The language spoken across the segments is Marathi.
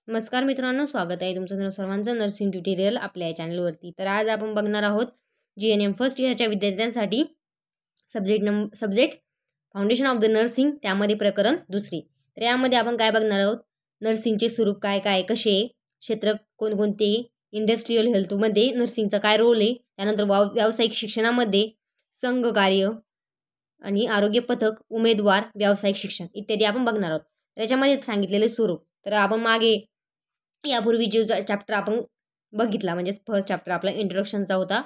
नमस्कार मित्रांनो, स्वागत आहे तुमचं सर्वांचं नर्सिंग ट्युटोरियल आपल्या चॅनलवरती. तर आज आपण बघणार आहोत GNM फर्स्ट इयरच्या विद्यार्थ्यांसाठी subject foundation of the nursing, त्यामध्ये प्रकरण दुसरी. तर यामध्ये आपण काय बघणार आहोत, नर्सिंगचे स्वरूप काय काय कसे, क्षेत्र कोणकोणते, इंडस्ट्रियल हेल्थमध्ये नर्सिंगचा काय रोल आहे, त्यानंतर व्यावसायिक शिक्षणामध्ये संघ कार्य आणि आरोग्य पथक, उमेदवार, व्यावसायिक शिक्षण इत्यादी आपण बघणार आहोत. त्याच्यामध्ये सांगितलेले स्वरूप. तर आपण मागे यापूर्वी जो चॅप्टर आपण बघितला म्हणजे फर्स्ट चॅप्टर आपला इंट्रोडक्शनचा होता.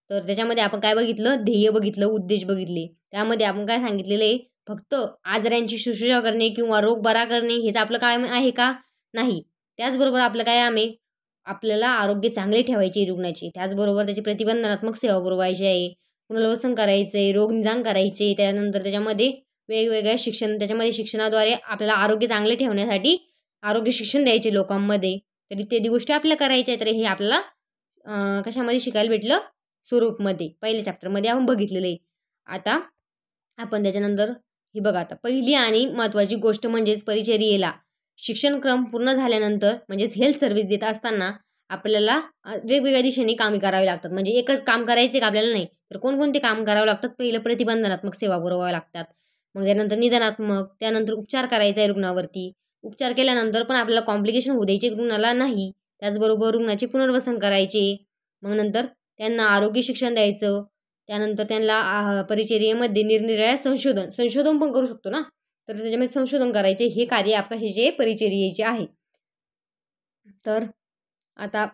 तर त्याच्यामध्ये आपण काय बघितलं, ध्येय बघितलं, उद्देश बघितले. त्यामध्ये आपण काय सांगितलेलं आहे, फक्त आजारांची शुश्रूषा करणे किंवा रोग बरा करणे हेच आपलं काम आहे का? नाही. त्याचबरोबर आपलं काय काम आहे, आपल्याला आरोग्य चांगले ठेवायचे रुग्णाचे, त्याचबरोबर त्याची प्रतिबंधात्मक सेवा पुरवायची आहे, पुनर्वसन करायचं आहे, रोग निदान करायचे. त्यानंतर त्याच्यामध्ये वेगवेगळ्या त्याच्यामध्ये शिक्षणाद्वारे आपल्याला आरोग्य चांगले ठेवण्यासाठी आरोग्य शिक्षण द्यायचे लोकांमध्ये. तर इत्यादी गोष्टी आपल्याला करायच्या आहेत. तर हे आपल्याला कशामध्ये शिकायला भेटलं, स्वरूपमध्ये पहिल्या चॅप्टरमध्ये आपण बघितलेलं आहे. आता आपण त्याच्यानंतर हे बघा, आता पहिली आणि महत्त्वाची गोष्ट म्हणजेच परिचर्येला शिक्षणक्रम पूर्ण झाल्यानंतर म्हणजेच हेल्थ सर्व्हिस देत असताना आपल्याला वेगवेगळ्या दिशेने कामे करावी लागतात. म्हणजे एकच काम करायचे का आपल्याला, नाही तर कोणकोणते काम करावं लागतात. पहिलं प्रतिबंधात्मक सेवा पुरवाव्या लागतात, मग त्यानंतर निदानात्मक, त्यानंतर उपचार करायचा आहे रुग्णावरती. उपचार केल्यानंतर पण आपल्याला कॉम्प्लिकेशन होऊ द्यायचे रुग्णाला नाही. त्याचबरोबर रुग्णाचे पुनर्वसन करायचे, मग नंतर त्यांना आरोग्य शिक्षण द्यायचं. त्यानंतर त्यांना परिचर्येमध्ये निरनिराळ्या संशोधन पण करू शकतो ना, तर त्याच्यामध्ये संशोधन करायचे. हे कार्य आपल्याशी परिचर्येचे आहे. तर आता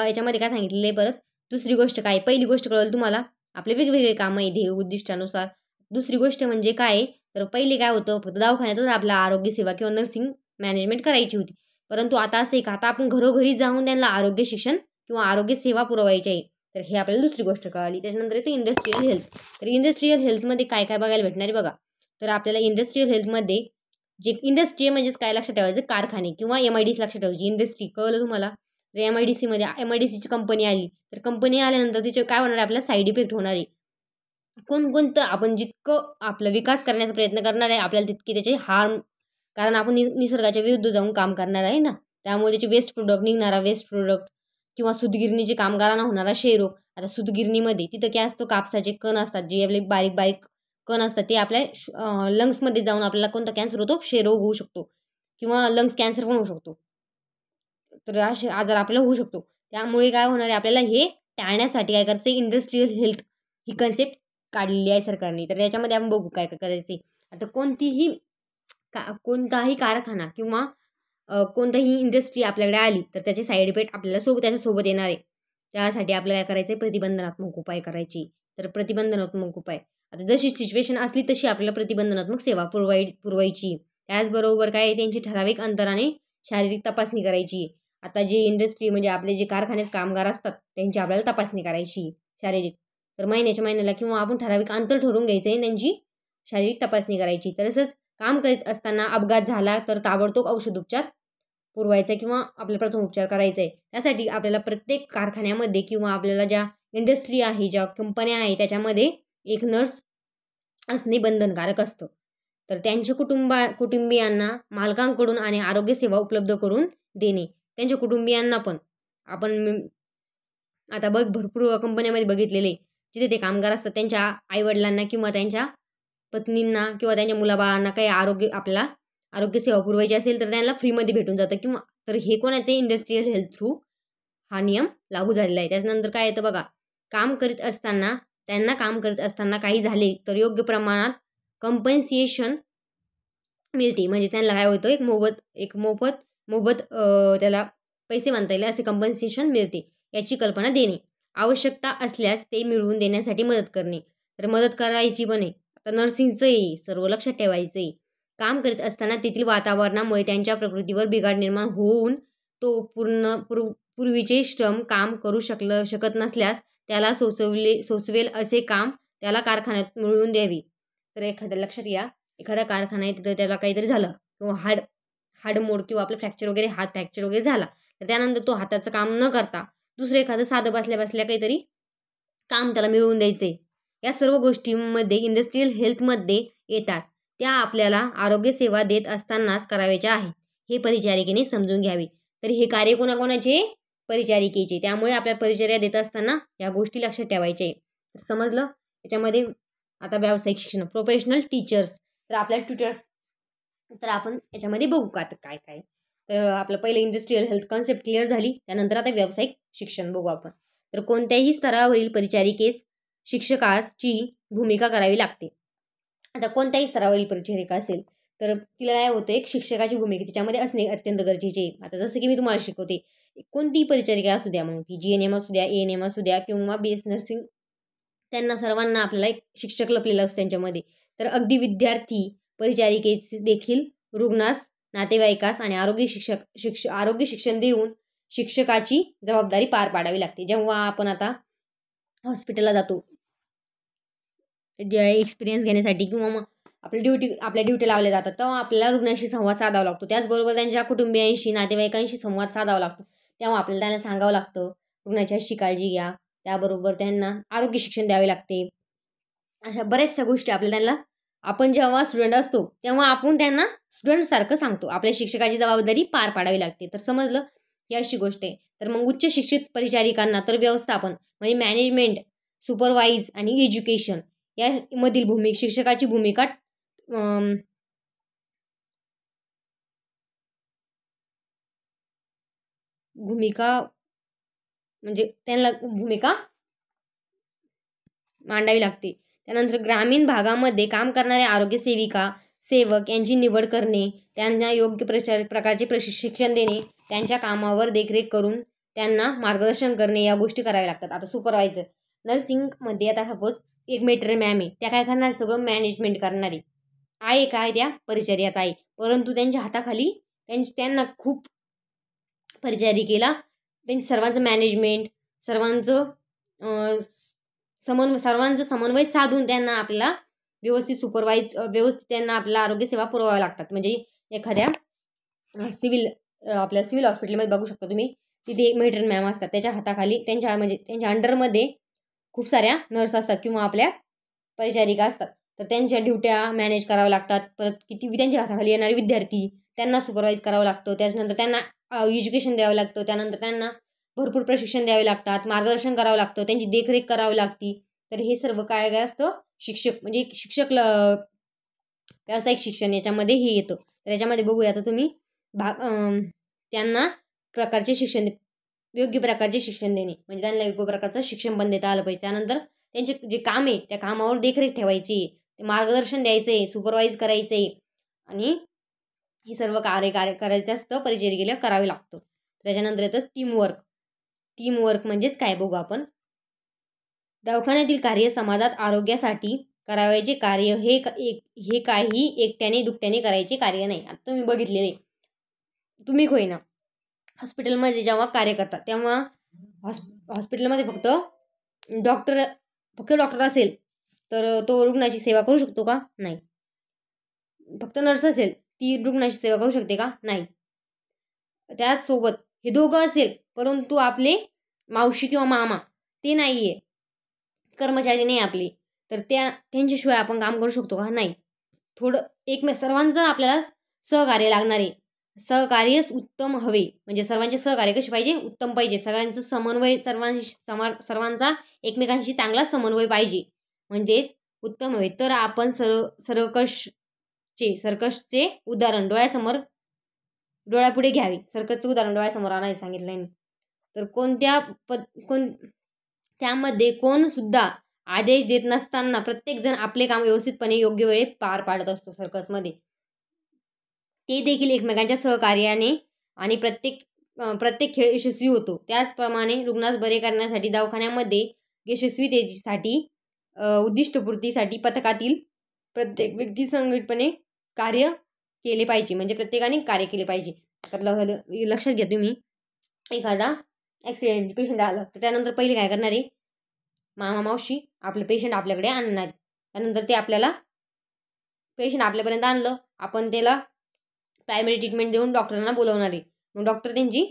याच्यामध्ये काय सांगितलेलं आहे, परत दुसरी गोष्ट काय, पहिली गोष्ट कळलं तुम्हाला आपले वेगवेगळे कामं आहे ध्येय उद्दिष्टानुसार. दुसरी गोष्ट म्हणजे काय, तर पहिले काय होतं, फक्त दवाखान्यातच आपला आरोग्य सेवा किंवा नर्सिंग मॅनेजमेंट करायची होती. परंतु आता असं आहे का, आता आपण घरोघरी जाऊन त्यांना आरोग्य शिक्षण किंवा आरोग्य सेवा पुरवायची आहे. तर हे आपल्याला दुसरी गोष्ट कळाली. त्याच्यानंतर येते इंडस्ट्रियल हेल्थ. तर इंडस्ट्रियल हेल्थमध्ये काय काय बघायला भेटणार आहे बघा. तर आपल्याला इंडस्ट्रियल हेल्थमध्ये जे इंडस्ट्री म्हणजेच काय लक्षात ठेवायचं, कारखाने किंवा MIDC लक्षात ठेवायची. इंडस्ट्री कळलं तुम्हाला. तर MIDCची कंपनी आली, तर कंपनी आल्यानंतर तिचे काय होणार आहे, आपल्याला साईड इफेक्ट होणार आहे. कोणकोणतं, आपण जितकं आपला विकास करण्याचा प्रयत्न करणार आहे आपल्याला तितके त्याचे हार्म, कारण आपण निसर्गाच्या विरुद्ध जाऊन काम करणार आहे ना. त्यामुळे त्याचे निघणारा वेस्ट प्रोडक्ट किंवा सूतगिरणीचे कामगारांना होणारा क्षयरोग. आता सूतगिरणीमध्ये तिथं काय असतं, कापसाचे कण असतात, जे आपले बारीक बारीक कण असतात, ते आपल्या लंग्समध्ये जाऊन आपल्याला कोणता कॅन्सर होतो, क्षयरोग होऊ शकतो किंवा लंग्स कॅन्सर पण होऊ शकतो. तर असे आजार आपल्याला होऊ शकतो. त्यामुळे काय होणार आहे, आपल्याला हे टाळण्यासाठी काय करायचं, इंडस्ट्रियल हेल्थ ही कन्सेप्ट काढलेली आहे सरकारने. तर याच्यामध्ये आपण बघू काय काय करायचे. आता कोणताही कारखाना किंवा कोणताही इंडस्ट्री आपल्याकडे आली तर त्याचे साईड इफेक्ट आपल्याला त्याच्यासोबत येणार आहे. त्यासाठी आपल्याला काय करायचं आहे, प्रतिबंधात्मक उपाय करायचे. तर प्रतिबंधात्मक उपाय, आता जशी सिच्युएशन असली तशी आपल्याला प्रतिबंधात्मक सेवा पुरवायची. त्याचबरोबर काय, त्यांची ठराविक अंतराने शारीरिक तपासणी करायची. आता जे इंडस्ट्री म्हणजे आपले जे कारखान्यात कामगार असतात त्यांची आपल्याला तपासणी करायची शारीरिक. तर महिन्याला किंवा आपण ठराविक अंतर ठरवून घ्यायचं आहे, त्यांची शारीरिक तपासणी करायची. तसंच काम करीत असताना अपघात झाला तर ताबडतोब औषधोपचार पुरवायचा किंवा आपला प्रथम उपचार करायचा आहे. त्यासाठी आपल्याला प्रत्येक कारखान्यामध्ये किंवा आपल्याला ज्या इंडस्ट्री आहे, ज्या कंपन्या आहे, त्याच्यामध्ये एक नर्स असणे बंधनकारक असतं. तर त्यांच्या कुटुंबियांना मालकांकडून आणि आरोग्य सेवा उपलब्ध करून देणे. त्यांच्या कुटुंबियांना पण आपण आता भरपूर कंपन्यामध्ये बघितलेले, जिथे ते कामगार असतात त्यांच्या आईवडिलांना किंवा त्यांच्या पत्नींना किंवा त्यांच्या मुलाबाळांना काही आरोग्य सेवा पुरवायची असेल तर त्यांना फ्रीमध्ये भेटून जातं किंवा. तर हे कोणाचे, इंडस्ट्रियल हेल्थ थ्रू हा नियम लागू झालेला आहे. त्याच्यानंतर काय येतं बघा, काम करीत असताना काही झाले तर योग्य प्रमाणात कंपन्सेशन मिळते. म्हणजे त्यांना काय होतं, एक मोफत त्याला पैसे म्हणता येईल असे कंपन्सेशन मिळते, याची कल्पना देणे. आवश्यकता असल्यास ते मिळवून देण्यासाठी मदत करणे. तर मदत करायची पण आहे. आता नर्सिंगचं सर्व लक्षात ठेवायचं आहे. काम करीत असताना तेथील वातावरणामुळे त्यांच्या प्रकृतीवर बिघाड निर्माण होऊन तो पूर्वीचे श्रम काम करू शकत नसल्यास त्याला सोसवेल असे काम त्याला कारखान्यात मिळवून द्यावी. तर लक्षात घ्या, एखादा कारखाना आहे तिथं त्याला काहीतरी झालं किंवा हाडमोड किंवा आपलं हात फ्रॅक्चर वगैरे झाला, तर त्यानंतर तो हाताचं काम न करता दुसरं एखादं साधं बसल्या काहीतरी काम त्याला मिळवून द्यायचं आहे. या सर्व गोष्टींमध्ये इंडस्ट्रियल हेल्थमध्ये येतात, त्या आपल्याला आरोग्य सेवा देत असतानाच करायच्या आहेत. हे परिचारिकेने समजून घ्यावे. तर हे कार्य कोणाकोणाचे? परिचारिकेचे. त्यामुळे आपल्या परिचर्या देत असताना या गोष्टी लक्षात ठेवायच्या आहे. तर समजलं. याच्यामध्ये आता व्यावसायिक शिक्षण, प्रोफेशनल टीचर्स. तर आपल्या ट्युटर्स तर आपण याच्यामध्ये बघू का आता काय काय. तर आपलं पहिलं इंडस्ट्रियल हेल्थ कॉन्सेप्ट क्लिअर झाली. त्यानंतर आता व्यावसायिक शिक्षण बघू आपण. तर कोणत्याही स्तरावरील परिचारिकेस शिक्षकाची भूमिका करावी लागते. आता कोणत्याही स्तरावरील परिचारिका असेल तर तिला काय होतं, एक शिक्षकाची भूमिका तिच्यामध्ये असणे अत्यंत गरजेचे आहे. आता जसं की मी तुम्हाला शिकवते, कोणतीही परिचारिका असू द्या, मग ती GNM असू द्या, ANM असू द्या किंवा BS नर्सिंग, त्यांना सर्वांना आपल्याला एक शिक्षक लपलेला असतो त्यांच्यामध्ये. तर अगदी विद्यार्थी परिचारिकेचे देखील रुग्णास, नातेवाईकास आणि आरोग्य शिक्षण देऊन शिक्षकाची जबाबदारी पार पाडावी लागते. जेव्हा आपण आता हॉस्पिटलला जातो एक्सपिरियन्स घेण्यासाठी किंवा मग आपल्या ड्युटी लावल्या जातात, तेव्हा आपल्याला रुग्णाशी संवाद साधावा लागतो. त्याचबरोबर त्यांच्या कुटुंबियांशी, नातेवाईकांशी संवाद साधावा लागतो. तेव्हा आपल्याला त्यांना सांगावं लागतं, रुग्णाची अशी काळजी घ्या. त्याबरोबर त्यांना आरोग्य शिक्षण द्यावे लागते. अशा बऱ्याचशा गोष्टी आपल्याला त्यांना, आपण जेव्हा स्टुडंट असतो तेव्हा आपण त्यांना स्टुडंटसारखं सांगतो. आपल्या शिक्षकाची जबाबदारी पार पाडावी लागते. तर समजलं, ही अशी गोष्ट आहे. तर मग उच्च शिक्षित परिचारिकांना तर व्यवस्थापन म्हणजे मॅनेजमेंट, सुपरवाईज आणि एज्युकेशन यामधील शिक्षकाची भूमिका म्हणजे त्यांना भूमिका मांडावी लागते. त्यानंतर ग्रामीण भागामध्ये काम करणाऱ्या आरोग्य सेवक यांची निवड करणे, त्यांना योग्य प्रकारचे प्रशिक्षण देणे, त्यांच्या कामावर देखरेख करून त्यांना मार्गदर्शन करणे, या गोष्टी कराव्या लागतात. आता सुपरवायझर नर्सिंगमध्ये आता सपोज एक मेट्रियन मॅम आहे, त्या काय करणार, सगळं मॅनेजमेंट करणारी आहे, काय त्या परिचर्याचा आहे. परंतु त्यांच्या हाताखाली त्यांना खूप परिचारिकेला त्यांनी सर्वांचं मॅनेजमेंट, सर्वांचं समन्वय साधून त्यांना आपल्याला व्यवस्थित त्यांना आपल्याला आरोग्यसेवा पुरवाव्या लागतात. म्हणजे एखाद्या आपल्या सिव्हिल हॉस्पिटलमध्ये बघू शकता तुम्ही, तिथे मेट्रियन मॅम असतात, त्याच्या हाताखाली त्यांच्या अंडरमध्ये खूप साऱ्या नर्स असतात किंवा आपल्या परिचारिका असतात. तर त्यांच्या ड्युट्या मॅनेज कराव्या लागतात. परत त्यांच्या हाताखाली येणारे विद्यार्थी, त्यांना सुपरवाईज करावं लागतं. त्याच्यानंतर त्यांना एज्युकेशन द्यावं लागतं. त्यानंतर त्यांना भरपूर प्रशिक्षण द्यावे लागतात, मार्गदर्शन करावं लागतं, त्यांची देखरेख करावी लागते. तर हे सर्व काय असतं, म्हणजे व्यावसायिक शिक्षण याच्यामध्ये हे येतं. तर याच्यामध्ये बघूया आता तुम्ही त्यांना योग्य प्रकारचे शिक्षण देणे, म्हणजे त्यांना योग्य प्रकारचं शिक्षण पण देता आलं पाहिजे. त्यानंतर त्यांचे जे काम आहे त्या कामावर देखरेख ठेवायची, मार्गदर्शन द्यायचे, सुपरवाईज करायचे आणि हे सर्व कार्य करायचं असतं, परिचारिकेला करावे लागतं. त्याच्यानंतर येतं टीमवर्क म्हणजेच काय बघू आपण. दवाखान्यातील कार्य समाजात आरोग्यासाठी करावयाचे कार्य हे काही एकट्याने दुकट्याने करायचे कार्य नाही. आता तुम्ही बघितलेले, तुम्ही होईना हॉस्पिटलमध्ये जेव्हा कार्य करतात तेव्हा हॉस्पिटलमध्ये फक्त डॉक्टर असेल तर तो रुग्णाची सेवा करू शकतो का? नाही. फक्त नर्स असेल ती रुग्णाची सेवा करू शकते का? नाही. त्याचसोबत हे दोघं असेल परंतु आपले मावशी किंवा मामा ते नाही आहे, कर्मचारी नाही आपले, तर त्यांच्याशिवाय आपण काम करू शकतो का? नाही. थोडं सर्वांचं आपल्याला सहकार्य लागणार आहे. सहकार्यच उत्तम हवे, म्हणजे सर्वांचे सहकार्य कसे पाहिजे? उत्तम पाहिजे. सगळ्यांचं समन्वय, सर्वांचा एकमेकांशी चांगला समन्वय पाहिजे, म्हणजेच उत्तम हवे. तर आपण सर्कसचे उदाहरण डोळ्यापुढे घ्यावे. सर्कसचं उदाहरण डोळ्यासमोर आणायला सांगितलं. तर त्यामध्ये कोण सुद्धा आदेश देत नसताना प्रत्येक जण आपले काम व्यवस्थितपणे योग्य वेळी पार पाडत असतो सर्कसमध्ये. ते देखील एकमेकांच्या सहकार्याने आणि प्रत्येक खेळ यशस्वी होतो. त्याचप्रमाणे रुग्णास बरे करण्यासाठी दवाखान्यामध्ये यशस्वीतेसाठी उद्दिष्टपूर्तीसाठी पथकातील प्रत्येक व्यक्ती संघटितपणे कार्य केले पाहिजे, म्हणजे प्रत्येकाने कार्य केले पाहिजे. तर लक्षात घ्या तुम्ही, एखादा ॲक्सिडेंट पेशंट आला तर त्यानंतर पहिले काय करणार आहे, मामा मावशी आपलं पेशंट आपल्याकडे आणणार. त्यानंतर ते पेशंट आपल्यापर्यंत आणलं, आपण त्याला प्रायमरी ट्रीटमेंट देऊन डॉक्टरांना बोलवणार आहे. मग डॉक्टर त्यांची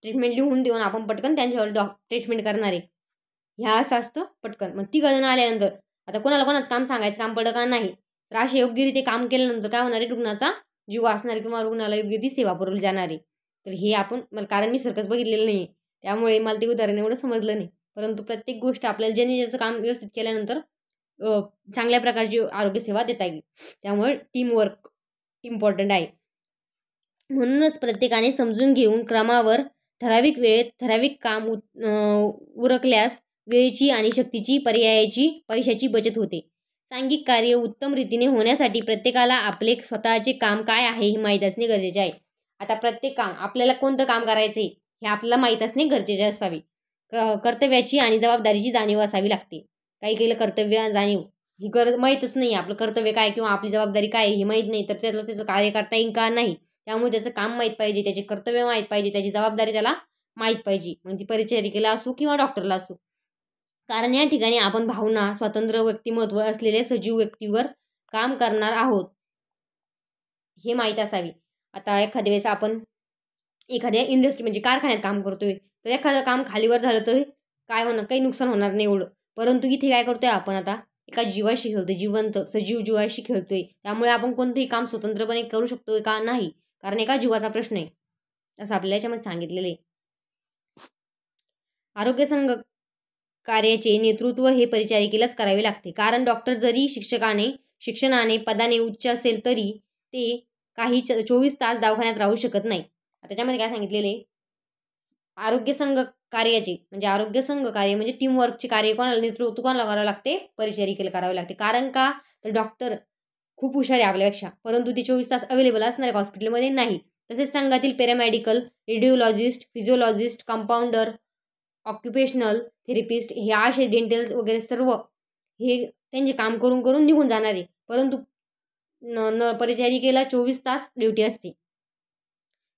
ट्रीटमेंट लिहून देऊन आपण पटकन त्यांच्यावर ट्रीटमेंट करणार आहे. ह्या असं असतं पटकन. मग ती गणना आल्यानंतर आता कोणाचं काम सांगायचं काम पडलं का? नाही. तर असे योग्यरीत्या काम केल्यानंतर काय होणार आहे, रुग्णाचा जीव वाचणार किंवा रुग्णाला योग्य ती सेवा पुरवली जाणार आहे. तर हे मला कारण मी सर्कस बघितलेलं नाही आहे, त्यामुळे मला ते उदाहरण एवढं समजलं नाही. परंतु प्रत्येक गोष्ट आपल्याला ज्याने ज्याचं काम व्यवस्थित केल्यानंतर चांगल्या प्रकारची आरोग्यसेवा देता येईल. त्यामुळे टीमवर्क इम्पॉर्टंट आहे. म्हणूनच प्रत्येकाने समजून घेऊन क्रमावर ठराविक वेळेत ठराविक काम उरकल्यास वेळेची आणि शक्तीची, पर्यायाची, पैशाची बचत होते. सांघिक कार्य उत्तम रीतीने होण्यासाठी प्रत्येकाला आपले स्वतःचे काम काय आहे हे माहीत असणे गरजेचे आहे. आता प्रत्येक काम आपल्याला कोणतं काम करायचं आहे हे आपल्याला माहीत असणे गरजेचे असावे. कर्तव्याची आणि जबाबदारीची जाणीव असावी लागते. काही केलं कर्तव्य जाणीव ही माहीतच नाही, आपलं कर्तव्य काय किंवा आपली जबाबदारी काय हे माहीत नाही, तर त्याचं कार्य करता येईल का नाही. त्यामुळे त्याचं काम माहीत पाहिजे, त्याचे कर्तव्य माहीत पाहिजे, त्याची जबाबदारी त्याला माहीत पाहिजे. मग ती परिचारिकेला असो किंवा डॉक्टरला असो. कारण या ठिकाणी आपण भावना, स्वतंत्र व्यक्तिमत्व असलेल्या सजीव व्यक्तीवर काम करणार आहोत हे माहीत असावे. आता एखाद्या वेळेस आपण एखाद्या इंडस्ट्री म्हणजे कारखान्यात काम करतोय, तर एखादं काम खालीवर झालं तर काय होणार, काही नुकसान होणार नाही एवढं. परंतु इथे काय करतोय आपण, आता एका जीवाशी खेळतोय, जिवंत सजीव जीवाशी खेळतोय. त्यामुळे आपण कोणतंही काम स्वतंत्रपणे करू शकतोय का, नाही, कारण एका जीवाचा प्रश्न आहे, असं आपल्याला याच्यामध्ये सांगितलेलं आहे. आरोग्य संघ कार्याचे नेतृत्व हे परिचारिकेलाच करावे लागते. कारण डॉक्टर जरी शिक्षणाने पदाने उच्च असेल तरी ते काही 24 तास दवाखान्यात राहू शकत नाही. त्याच्यामध्ये काय सांगितलेले, आरोग्य संघ कार्य म्हणजे टीमवर्कचे कार्य नेतृत्व कोणाला करावं लागते, परिचारिकेला करावे लागते. कारण का, तर डॉक्टर खूप हुशार आहे आपल्यापेक्षा, परंतु ते 24 तास अवेलेबल असणार आहे हॉस्पिटलमध्ये नाही. तसेच संघातील paramedical, radiologist, physiologist, compounder, occupational therapist हे असे डेंटल वगैरे सर्व हे त्यांचे काम करून करून निघून जाणार आहे. परंतु परिचारिकेला 24 तास ड्युटी असते,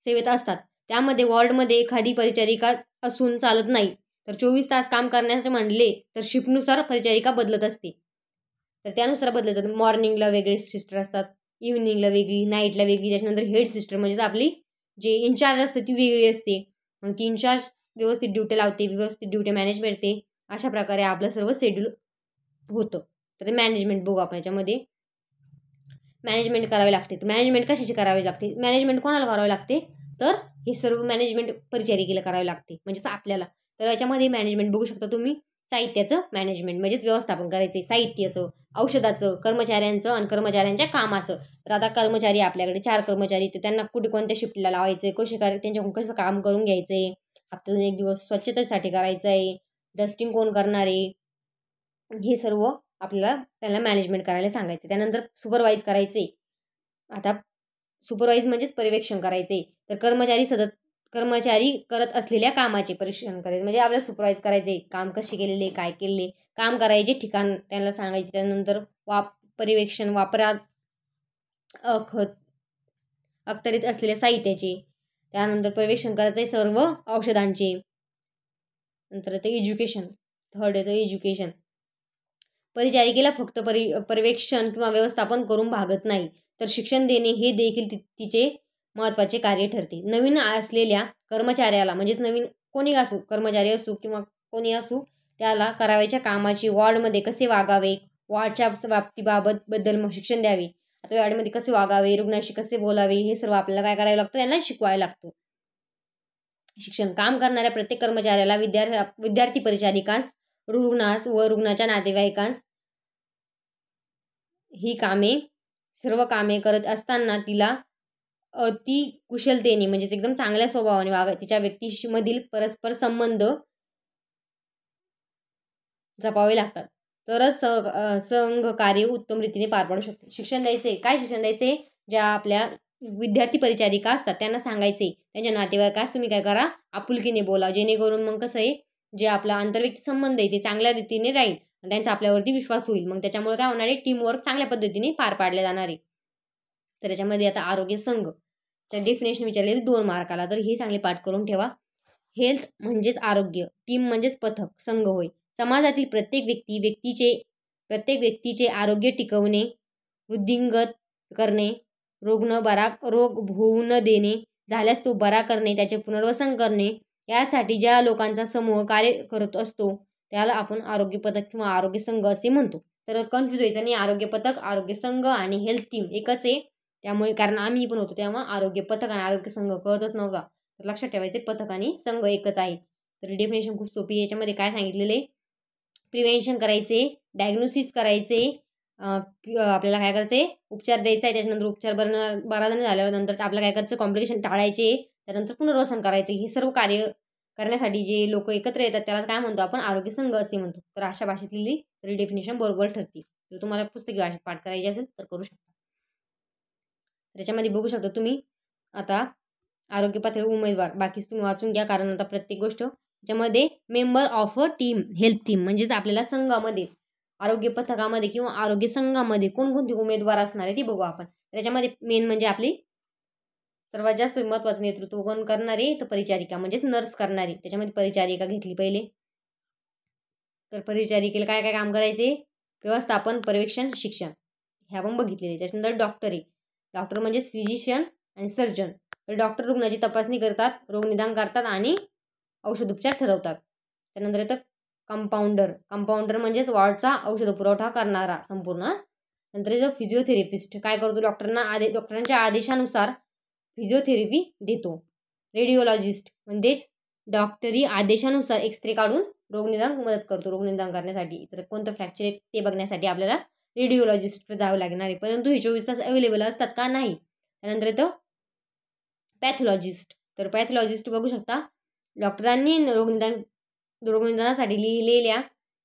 सेवेत असतात. त्यामध्ये वॉर्डमध्ये एखादी परिचारिका असून चालत नाही, तर 24 तास काम करण्याचे म्हणले तर शिफ्टनुसार परिचारिका बदलत असते. तर त्यानुसार बदलतात. मॉर्निंगला वेगळे सिस्टर असतात, इव्हिनिंगला वेगळी, नाईटला वेगळी, त्याच्यानंतर हेड सिस्टर म्हणजे आपली जे इन्चार्ज असते ती वेगळी असते. मग ती इन्चार्ज व्यवस्थित ड्युटी लावते, व्यवस्थित ड्युटी मॅनेज करते. अशा प्रकारे आपलं सर्व शेड्यूल होतं. तर मॅनेजमेंट बघू आपण. याच्यामध्ये मॅनेजमेंट करावी लागते. तर मॅनेजमेंट कशाची करावी लागते, मॅनेजमेंट कोणाला करावी लागते, तर हे सर्व मॅनेजमेंट परिचारिकेला करावी लागते, म्हणजेच आपल्याला. तर याच्यामध्ये मॅनेजमेंट बघू शकता तुम्ही. साहित्याचं मॅनेजमेंट म्हणजेच व्यवस्थापन करायचं, साहित्याचं, औषधाचं, कर्मचाऱ्यांचं आणि कर्मचाऱ्यांच्या कामाचं. तर आता कर्मचारी आपल्याकडे 4 कर्मचारी, तर त्यांना कुठे कोणत्या शिफ्टला लावायचे, त्यांच्याकडून कसं काम करून घ्यायचंय, हप्त्यातून 1 दिवस स्वच्छतेसाठी करायचं आहे, डस्टिंग कोण करणार आहे, हे सर्व आपल्याला त्यांना मॅनेजमेंट करायला सांगायचं. त्यानंतर सुपरवाईज करायचे. आता सुपरवाईज म्हणजेच पर्यवेक्षण करायचे. तर कर्मचारी करत असलेल्या कामाचे परीक्षण करायचे, म्हणजे आपल्याला सुपरवाईज करायचे, काम कसे केलेले, काय केलेले, काम करायचे ठिकाण त्यांना सांगायचे. त्यानंतर पर्यवेक्षण वापरात अखत्यारीत असलेल्या साहित्याचे. त्यानंतर पर्यवेक्षण करायचे सर्व औषधांचे. नंतर येते एज्युकेशन. थर्ड येतं एज्युकेशन. परिचारिकेला फक्त पर्यवेक्षण किंवा व्यवस्थापन करून भागत नाही, तर शिक्षण देणे हे देखील तिचे महत्त्वाचे कार्य ठरते. नवीन असलेल्या कर्मचाऱ्याला, म्हणजेच नवीन कोणी असो, कर्मचारी असो किंवा कोणी असो, त्याला करावयाच्या कामाची, वॉर्डमध्ये कसे वागावे, वॉर्डच्या बाबतीबद्दल शिक्षण द्यावे. आता वॉर्डमध्ये कसे वागावे, रुग्णाशी कसे बोलावे, हे सर्व आपल्याला काय करायला लागतं, त्यांना शिकवायला लागतं. शिक्षण. काम करणाऱ्या प्रत्येक कर्मचाऱ्याला विद्यार्थी परिचारिकांस, रुग्णास व रुग्णाच्या नातेवाईकांस ही सर्व कामे करत असताना तिला अति कुशलतेने, म्हणजेच एकदम चांगल्या स्वभावाने तिच्या व्यक्तीमधील परस्पर संबंध जपावे लागतात, तरच संघ कार्य उत्तम रीतीने पार पाडू शकते. शिक्षण द्यायचे. काय शिक्षण द्यायचे, ज्या आपल्या विद्यार्थी परिचारिका असतात त्यांना सांगायचे, त्यांच्या नातेवाईकास तुम्ही काय करा, आपुलकीने बोला, जेणेकरून मग कसं आहे, जे आपला आंतरव्यक्ती संबंध आहे ते चांगल्या रीतीने राहील आणि त्यांचा आपल्यावरती विश्वास होईल. मग त्याच्यामुळे काय होणार आहे, टीमवर्क चांगल्या पद्धतीने पार पाडले जाणार आहे. तर याच्यामध्ये आता आरोग्य संघ डेफिनेशन विचारले 2 मार्काला, तर हे चांगले पाठ करून ठेवा. हेल्थ म्हणजेच आरोग्य, टीम म्हणजेच पथक, संघ होय. समाजातील प्रत्येक व्यक्तीचे आरोग्य टिकवणे, वृद्धिंगत करणे, रोग होऊ न देणे, झाल्यास तो बरा करणे, त्याचे पुनर्वसन करणे, यासाठी ज्या लोकांचा समूह कार्य करत असतो त्याला आपण आरोग्य पथक किंवा आरोग्य संघ असे म्हणतो. तर कन्फ्यूज व्हायचं नाही, आरोग्य पथक, आरोग्य संघ आणि हेल्थ टीम एकच आहे. त्यामुळे कारण आम्ही पण होतो तेव्हा आरोग्य पथक आणि आरोग्य संघ कळतच नव्हता. तर लक्षात ठेवायचे पथक आणि संघ एकच आहे. तर डेफिनेशन खूप सोपी आहे. याच्यामध्ये काय सांगितलेले, प्रिव्हेन्शन करायचे, डायग्नोसिस करायचे, आपल्याला काय करायचे, उपचार द्यायचा आहे, त्याच्यानंतर उपचार बरा झाल्यावर नंतर आपल्याला काय करायचं, कॉम्प्लिकेशन टाळायचे, त्यानंतर पुनर्वसन करायचे. हे सर्व कार्य करण्यासाठी जे लोक एकत्र येतात त्याला काय म्हणतो आपण, आरोग्य संघ असे म्हणतो. तर अशा भाषेत लिहिली तरी डेफिनेशन बरोबर ठरते. जर तुम्हाला पुस्तकी भाषेत पाठ करायची असेल तर करू शकता. त्याच्यामध्ये बघू शकता तुम्ही आता आरोग्य पथक उमेदवार, बाकीच तुम्ही वाचून घ्या कारण आता प्रत्येक गोष्ट त्याच्यामध्ये member of a team, health team म्हणजेच आपल्याला संघामध्ये, आरोग्य पथकामध्ये किंवा आरोग्य संघामध्ये कोणकोणते उमेदवार असणार आहे ते बघू आपण. त्याच्यामध्ये मेन म्हणजे आपली सर्वात जास्त महत्त्वाचं नेतृत्व कोण करणारे, तर परिचारिका म्हणजेच नर्स करणारी. त्याच्यामध्ये परिचारिका घेतली पहिले. तर परिचारिकेला काय काय काम करायचे, व्यवस्थापन, पर्यवेक्षण, शिक्षण हे आपण बघितलेले. त्याच्यानंतर डॉक्टर आहे, डॉक्टर म्हणजेच फिजिशियन आणि सर्जन. तर डॉक्टर रुग्णाची तपासणी करतात, रोगनिदान करतात आणि औषधोपचार ठरवतात. त्यानंतर येतं कंपाऊंडर, कंपाऊंडर म्हणजेच वॉर्डचा औषध पुरवठा करणारा संपूर्ण. नंतर येतो फिजिओथेरपिस्ट, काय करतो, डॉक्टरांच्या आदेशानुसार फिजिओथेरपी देतो. रेडिओलॉजिस्ट म्हणजेच डॉक्टरी आदेशानुसार एक्सरे काढून रोगनिदान मदत करतो, रोगनिदान करण्यासाठी. तर कोणतं फ्रॅक्चर आहे ते बघण्यासाठी आपल्याला रेडिओलॉजिस्ट जावं लागणार आहे, परंतु हे 24 तास अवेलेबल असतात का, नाही. त्यानंतर येतं पॅथॉलॉजिस्ट. तर पॅथॉलॉजिस्ट बघू शकता, डॉक्टरांनी रोगनिदानासाठी लिहिलेल्या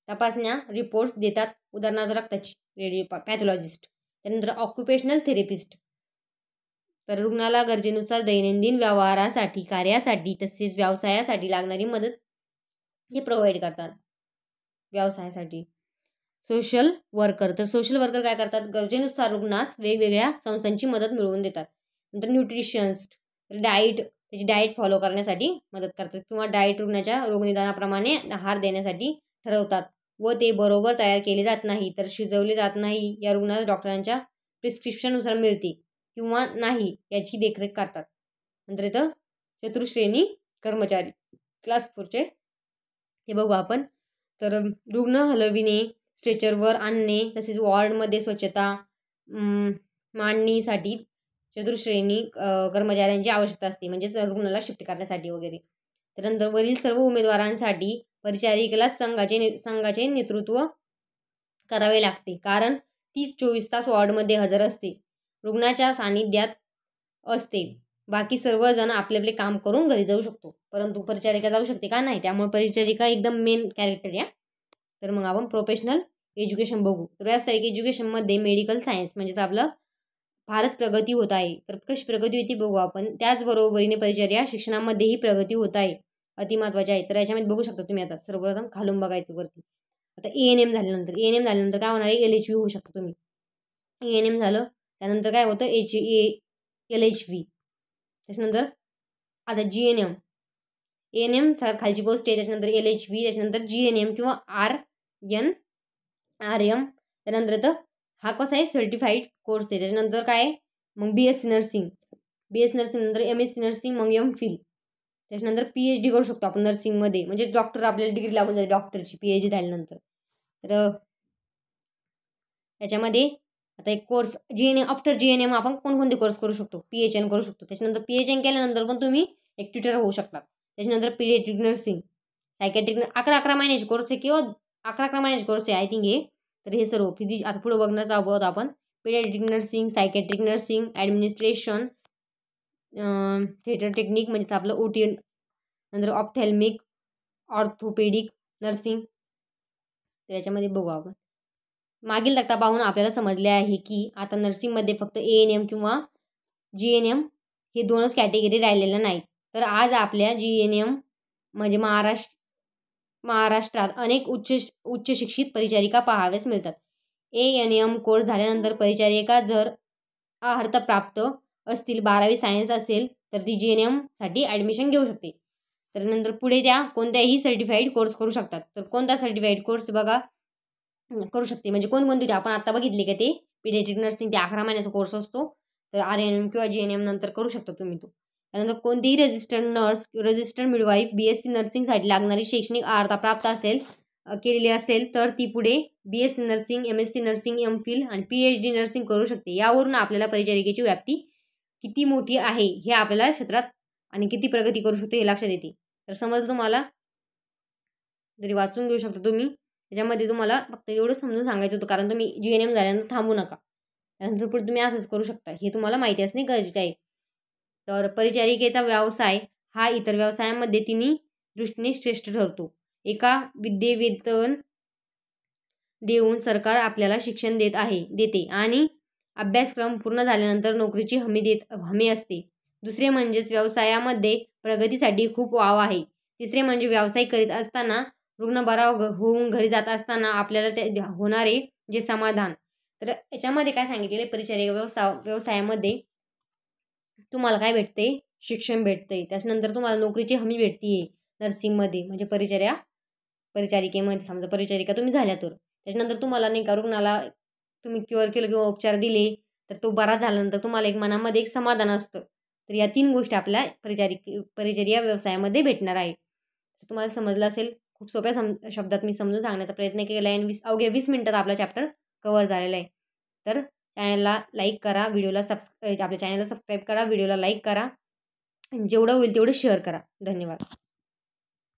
तपासण्या रिपोर्ट्स देतात, उदाहरणार्थ रक्ताची, पॅथॉलॉजिस्ट. त्यानंतर ऑक्युपेशनल थेरपिस्ट, तर रुग्णाला गरजेनुसार दैनंदिन व्यवहारासाठी, कार्यासाठी तसेच व्यवसायासाठी लागणारी मदत हे प्रोव्हाइड करतात व्यवसायासाठी. सोशल वर्कर, तर सोशल वर्कर काय करतात, गरजेनुसार रुग्णास वेगवेगळ्या संस्थांची मदत मिळवून देतात. नंतर न्यूट्रिशनिस्ट, डाएट, त्याची डाएट फॉलो करण्यासाठी मदत करतात किंवा डाएट रुग्णाच्या रोगनिदानाप्रमाणे आहार देण्यासाठी ठरवतात व ते बरोबर तयार केले जात नाही तर शिजवले जात नाही, या रुग्णास डॉक्टरांच्या प्रिस्क्रिप्शननुसार मिळते किंवा नाही याची देखरेख करतात. नंतर इथं चतुश्रेणी कर्मचारी, क्लास 4चे हे बघू आपण. तर रुग्ण हलविणे, स्ट्रेचरवर आणणे तसेच वॉर्डमध्ये स्वच्छता मांडणीसाठी चतुश्रेणी कर्मचाऱ्यांची आवश्यकता असते, म्हणजेच रुग्णाला शिफ्ट करण्यासाठी वगैरे. त्यानंतर वरील सर्व उमेदवारांसाठी परिचारिकेला संघाचे नेतृत्व करावे लागते, कारण तीच 24 तास वॉर्डमध्ये हजर असते, रुग्णाच्या सानिध्यात असते. बाकी सर्वजण आपले आपले काम करून घरी जाऊ शकतो, परंतु परिचारिका जाऊ शकते का, नाही. त्यामुळे परिचारिका एकदम मेन कॅरेक्टर आहे. तर मग आपण प्रोफेशनल एज्युकेशन बघू. तर व्यावसायिक एज्युकेशनमध्ये मेडिकल सायन्स म्हणजेच आपलं फारच प्रगती होत आहे. तर कशी प्रगती होती बघू आपण. त्याचबरोबरीने परिचर्या शिक्षणामध्येही प्रगती होत आहे, अतिमहत्त्वाचे आहे. तर याच्यामध्ये बघू शकता तुम्ही. आता सर्वप्रथम खालून बघायचं वरती. आता ENM झाल्यानंतर काय होणार आहे, LHV होऊ शकतो तुम्ही. ENM झालं त्यानंतर काय होतं, LHV. त्याच्यानंतर आता GNM, ANM खालची पोस्ट आहे, त्याच्यानंतर LHV, त्याच्यानंतर GNM किंवा RM. त्यानंतर तर हा कसा आहे, सर्टिफाईड कोर्स आहे. त्याच्यानंतर काय, मग BSc नर्सिंग, नंतर MSc नर्सिंग, मग MPhil. त्याच्यानंतर PhD करू शकतो आपण नर्सिंगमध्ये, म्हणजेच डॉक्टर आपल्याला डिग्री लागून जाते डॉक्टरची PhD झाल्यानंतर. तर याच्यामध्ये आता एक कोर्स आफ्टर GNM आपण कोणकोणते कोर्स करू शकतो, PHN करू शकतो. त्याच्यानंतर PHN केल्यानंतर पण तुम्ही एक ट्युटर होऊ शकता. त्याच्यानंतर पीडियाट्रिक नर्सिंग, सायकॅट्रिक 11 महिन्याचे कोर्स आहे किंवा 11 महिन्याचे कोर्स आहे आय थिंक हे. तर हे सर्व आता पुढे बघण्याचा आहोत आपण. Paediatric nursing, psychiatric nursing, administration, theatre technique म्हणजेच आपलं OT, नंतर ऑप्थॅल्मिक, ऑर्थोपेडिक नर्सिंग. तर याच्यामध्ये बघू आपण. मागील तक्ता पाहून आपल्याला समजले आहे की आता नर्सिंगमध्ये फक्त ANM किंवा GNM हे 2च कॅटेगरी राहिलेल्या नाहीत. तर आज आपल्या GNM म्हणजे महाराष्ट्रात अनेक उच्च शिक्षित परिचारिका पाहाव्यास मिळतात. ANM कोर्स झाल्यानंतर परिचारिका जर अर्हताप्राप्त असतील, 12वी सायन्स असेल तर ती GNM साठी ॲडमिशन घेऊ शकते. तर नंतर पुढे त्या कोणत्याही सर्टिफाईड कोर्स करू शकतात. तर कोणता सर्टिफाईड कोर्स बघा करू शकते, म्हणजे कोणकोणते आपण आता बघितले का, ते पीडियाट्रिक नर्सिंग ते 11 महिन्याचा कोर्स असतो. तर RNM किंवा GNM नंतर करू शकतो तुम्ही तो. त्यानंतर कोणतीही registered nurse, registered midwife BSc नर्सिंगसाठी लागणारी शैक्षणिक अर्हता प्राप्त असेल केलेली असेल तर ती पुढे BSc nursing, MSc nursing, MPhil आणि PhD नर्सिंग करू शकते. यावरून आपल्याला परिचारिकेची व्याप्ती किती मोठी आहे हे आपल्याला क्षेत्रात आणि किती प्रगती करू शकते हे लक्षात येते. तर समजलं तुम्हाला, जरी वाचून घेऊ शकता तुम्ही. त्याच्यामध्ये तुम्हाला फक्त एवढं समजून सांगायचं होतं, कारण तुम्ही GNM झाल्यानंतर थांबू नका. त्यानंतर पुढे तुम्ही असंच करू शकता, हे तुम्हाला माहिती असणे गरजेचे आहे. तर परिचारिकेचा व्यवसाय हा इतर व्यवसायांमध्ये तिन्ही दृष्टीने श्रेष्ठ ठरतो. एका विद्येवेतन देऊन सरकार आपल्याला शिक्षण देते आणि अभ्यासक्रम पूर्ण झाल्यानंतर नोकरीची हमी असते. दुसरे म्हणजेच व्यवसायामध्ये प्रगतीसाठी खूप वाव आहे. तिसरे म्हणजे व्यवसाय करीत असताना रुग्ण बरा होऊन घरी जात असताना आपल्याला ते होणारे जे समाधान. तर याच्यामध्ये काय सांगितलेले, परिचारिका व्यवसायामध्ये तुम्हाला काय भेटते, शिक्षण भेटते. त्याच्यानंतर तुम्हाला नोकरीची हमी भेटते नर्सिंगमध्ये, म्हणजे परिचारिकेमध्ये. समजा परिचारिका तुम्ही झाल्या तर त्याच्यानंतर तुम्हाला नाही का रुग्णाला तुम्ही क्युअर केलं किंवा उपचार दिले तर तो बरा झाल्यानंतर तुम्हाला एक मनामध्ये एक समाधान असतं. तर या 3 गोष्टी आपल्या परिचर्या व्यवसायामध्ये भेटणार आहे. तुम्हाला समजलं असेल. खूप सोप्या शब्दात मी समजून सांगण्याचा प्रयत्न केला आहे आणि अवघ्या 20 मिनिटात आपला चॅप्टर कव्हर झालेला आहे. तर चॅनलला लाईक करा, आपल्या चॅनलला सबस्क्राईब करा, व्हिडिओला लाईक करा, जेवढं होईल तेवढं शेअर करा. धन्यवाद.